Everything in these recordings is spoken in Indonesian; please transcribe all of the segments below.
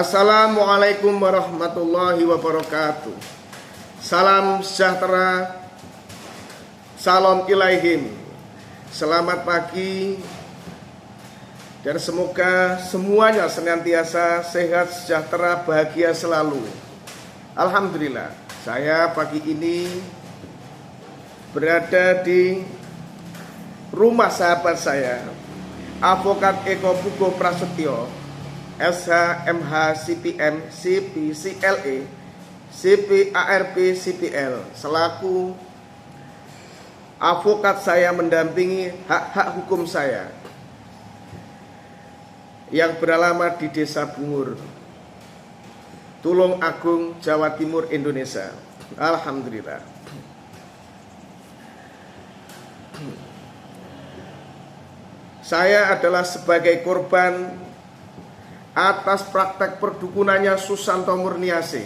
Assalamualaikum warahmatullahi wabarakatuh. Salam sejahtera, salam ilaihim. Selamat pagi, dan semoga semuanya senantiasa sehat, sejahtera, bahagia selalu. Alhamdulillah, saya pagi ini berada di rumah sahabat saya, Advokat Eko Pugo Prasetyo, SH, MH, CPM, CP, CLE, CP, ARP, CPL, selaku advokat saya mendampingi hak-hak hukum saya yang beralamat di Desa Bungur, Tulung Agung, Jawa Timur, Indonesia. Alhamdulillah. Saya adalah sebagai korban atas praktek perdukunannya Susanto Murniasih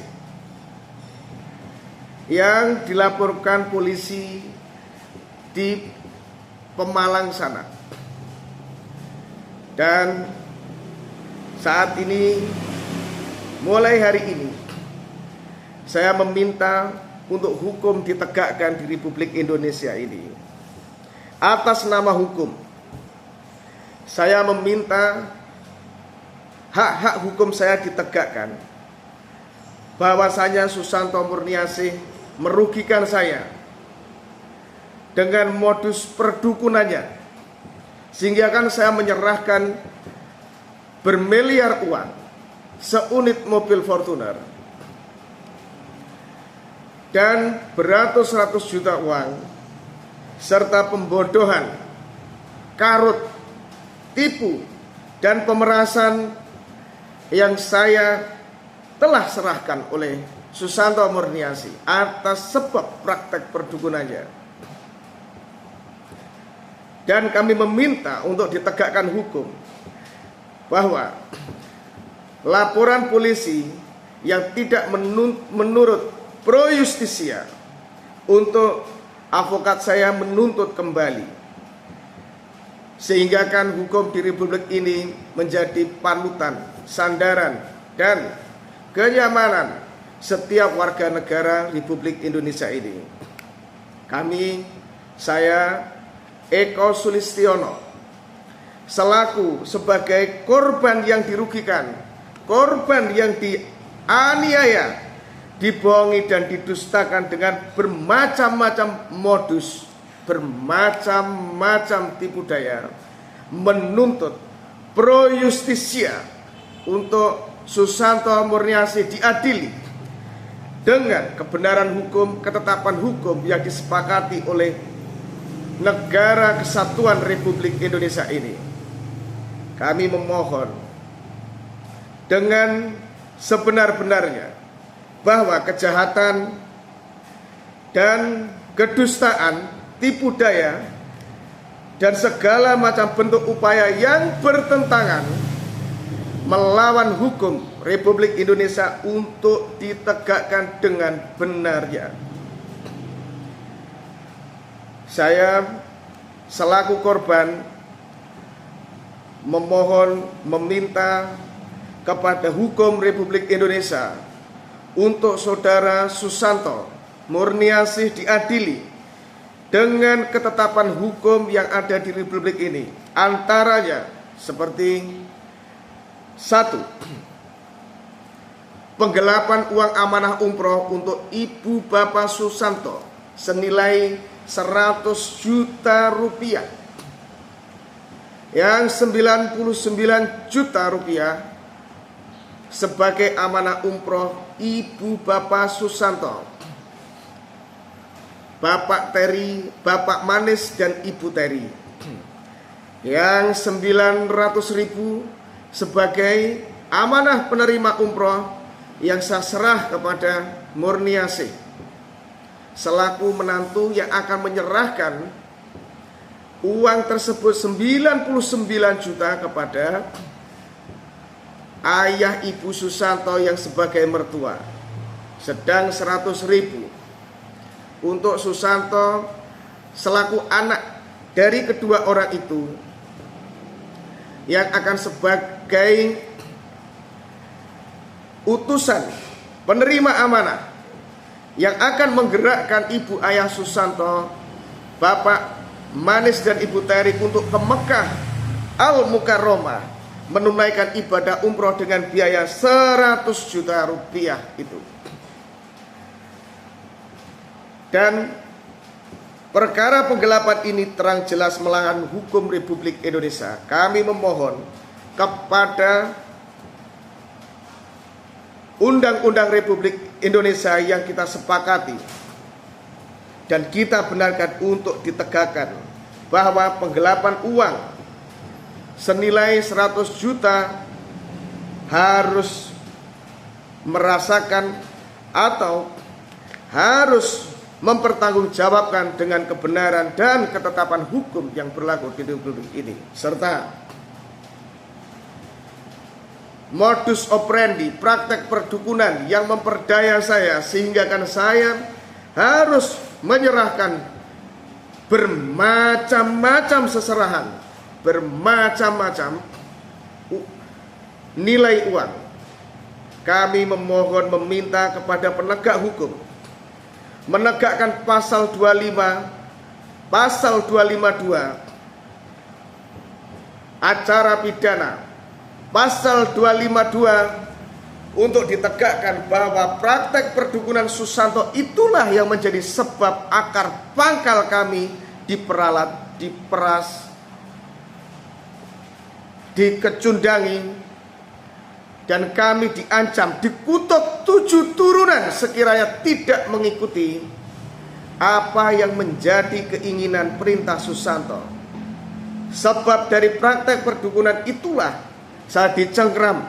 yang dilaporkan polisi di Pemalang sana. Dan saat ini, mulai hari ini, saya meminta untuk hukum ditegakkan di Republik Indonesia ini. Atas nama hukum, saya meminta hak-hak hukum saya ditegakkan. Bahwasanya Susanto Murniasih merugikan saya dengan modus perdukunannya, sehingga kan saya menyerahkan bermiliar uang, seunit mobil Fortuner, dan beratus-ratus juta uang, serta pembodohan, karut, tipu, dan pemerasan yang saya telah serahkan oleh Susanto Murniasih atas sebab praktek perdukunannya. Dan kami meminta untuk ditegakkan hukum bahwa laporan polisi yang tidak menurut pro justisia untuk advokat saya menuntut kembali, sehingga kan hukum di Republik ini menjadi panutan, sandaran, dan kenyamanan setiap warga negara Republik Indonesia ini. Saya Eko Sulistiono, selaku sebagai korban yang dirugikan, korban yang dianiaya, dibohongi dan didustakan dengan bermacam-macam modus, bermacam-macam tipu daya, menuntut pro justisia untuk Susanto Murniasih diadili dengan kebenaran hukum, ketetapan hukum yang disepakati oleh negara kesatuan Republik Indonesia ini. Kami memohon dengan sebenar-benarnya bahwa kejahatan dan kedustaan, tipu daya, dan segala macam bentuk upaya yang bertentangan melawan hukum Republik Indonesia untuk ditegakkan dengan benarnya. Saya selaku korban meminta kepada hukum Republik Indonesia untuk saudara Susanto Murniasih diadili dengan ketetapan hukum yang ada di Republik ini. Antaranya seperti: 1. Penggelapan uang amanah umroh untuk Ibu Bapak Susanto senilai 100 juta rupiah, yang 99 juta rupiah sebagai amanah umroh Ibu Bapak Susanto, Bapak Teri, Bapak Manis, dan Ibu Teri, yang 900.000 sebagai amanah penerima umroh yang saya serah kepada Murniasih selaku menantu yang akan menyerahkan uang tersebut 99 juta kepada ayah Ibu Susanto yang sebagai mertua, sedang 100.000 untuk Susanto selaku anak dari kedua orang itu yang akan sebagai utusan penerima amanah yang akan menggerakkan Ibu Ayah Susanto, Bapak Manis dan Ibu Teri untuk ke Mekah Al-Mukarramah menunaikan ibadah umroh dengan biaya 100 juta rupiah itu. Dan perkara penggelapan ini terang jelas melanggar hukum Republik Indonesia. Kami memohon kepada Undang-Undang Republik Indonesia yang kita sepakati dan kita benarkan untuk ditegakkan, bahwa penggelapan uang senilai 100 juta harus merasakan atau harus mempertanggungjawabkan dengan kebenaran dan ketetapan hukum yang berlaku di Republik ini, serta modus operandi praktek perdukunan yang memperdaya saya sehingga kan saya harus menyerahkan bermacam-macam seserahan, bermacam-macam nilai uang. Kami memohon meminta kepada penegak hukum menegakkan pasal 25, pasal 252 acara pidana, pasal 252 untuk ditegakkan bahwa praktek perdukunan Susanto itulah yang menjadi sebab akar pangkal kami diperalat, diperas, dikecundangi, dan kami diancam dikutuk 7 turunan sekiranya tidak mengikuti apa yang menjadi keinginan perintah Susanto. Sebab dari praktek perdukunan itulah saya dicengkram,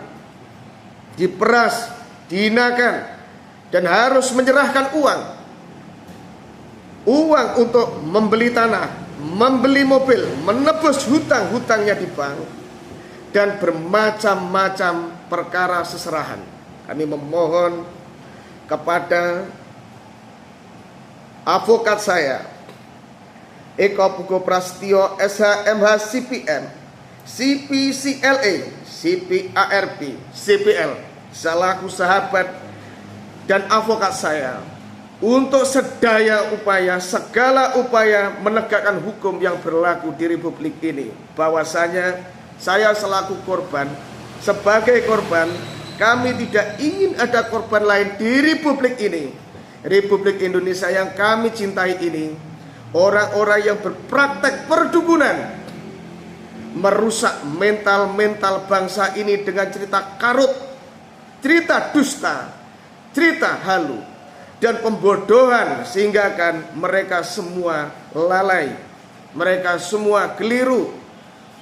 diperas, dihinakan, dan harus menyerahkan uang untuk membeli tanah, membeli mobil, menebus hutang-hutangnya di bank, dan bermacam-macam perkara seserahan. Kami memohon kepada advokat saya, Eko Pugo Prastio SHMH CPM, CPCLA, CPARP, CPL, selaku sahabat dan advokat saya, untuk sedaya upaya, segala upaya menegakkan hukum yang berlaku di Republik ini. Bahwasanya saya selaku korban, sebagai korban, kami tidak ingin ada korban lain di Republik ini. Republik Indonesia yang kami cintai ini, orang-orang yang berpraktek perdukunan merusak mental bangsa ini dengan cerita karut, cerita dusta, cerita halu, dan pembodohan, sehingga kan mereka semua lalai, mereka semua keliru,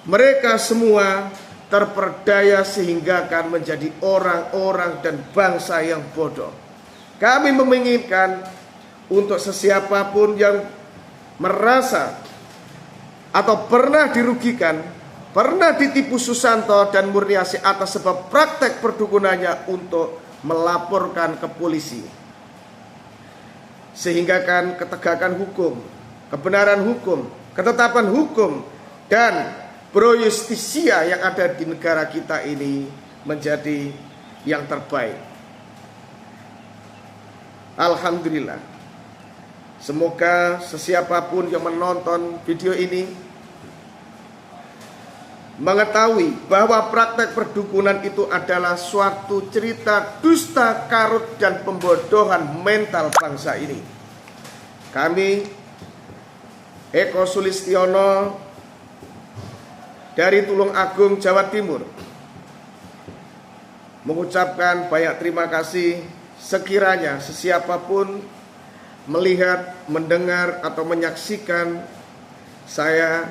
mereka semua terperdaya sehingga kan menjadi orang-orang dan bangsa yang bodoh. Kami menginginkan untuk sesiapapun yang merasa atau pernah dirugikan, pernah ditipu Susanto dan Murniasi atas sebab praktek perdukunannya, untuk melaporkan ke polisi, sehingga kan ketegakan hukum, kebenaran hukum, ketetapan hukum, dan pro justisia yang ada di negara kita ini menjadi yang terbaik. Alhamdulillah. Semoga sesiapapun yang menonton video ini mengetahui bahwa praktek perdukunan itu adalah suatu cerita dusta, karut, dan pembodohan mental bangsa ini. Kami, Eko Sulistiono dari Tulungagung, Jawa Timur, mengucapkan banyak terima kasih sekiranya sesiapapun melihat, mendengar, atau menyaksikan saya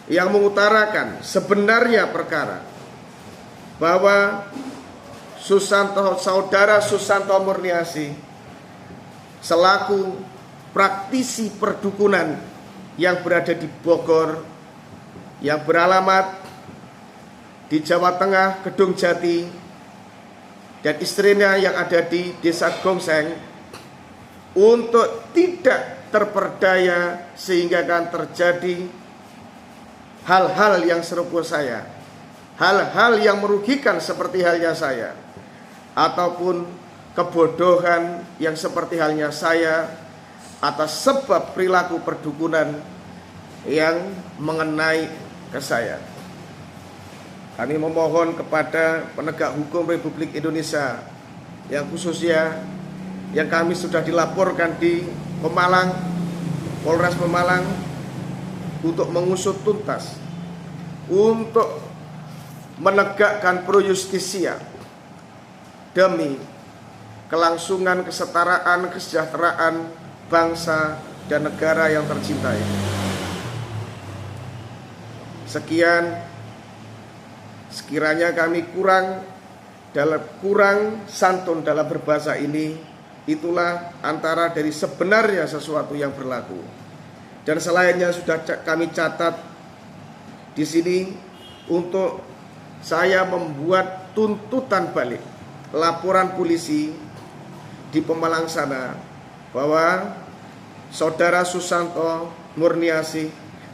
yang mengutarakan sebenarnya perkara bahwa Susanto, saudara Susanto Murniasi, selaku praktisi perdukunan yang berada di Bogor, yang beralamat di Jawa Tengah, Gedung Jati, dan istrinya yang ada di Desa Gongseng, untuk tidak terperdaya sehingga kan terjadi hal-hal yang serupa saya, hal-hal yang merugikan seperti halnya saya, ataupun kebodohan yang seperti halnya saya atas sebab perilaku perdukunan yang mengenai ke saya. Kami memohon kepada penegak hukum Republik Indonesia, yang khususnya yang kami sudah dilaporkan di Pemalang, Polres Pemalang, untuk mengusut tuntas, untuk menegakkan pro justisia demi kelangsungan, kesetaraan, kesejahteraan bangsa dan negara yang tercintai. Sekian, sekiranya kami kurang santun dalam berbahasa ini, itulah antara dari sebenarnya sesuatu yang berlaku. Dan selainnya sudah kami catat di sini untuk saya membuat tuntutan balik laporan polisi di Pemalang sana bahwa saudara Susanto Murniasih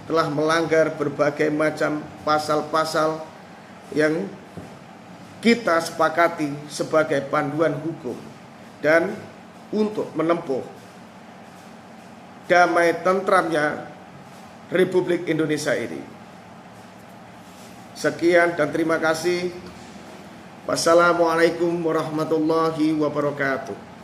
telah melanggar berbagai macam pasal-pasal yang kita sepakati sebagai panduan hukum dan untuk menempuh damai tentramnya Republik Indonesia ini. Sekian dan terima kasih. Wassalamualaikum warahmatullahi wabarakatuh.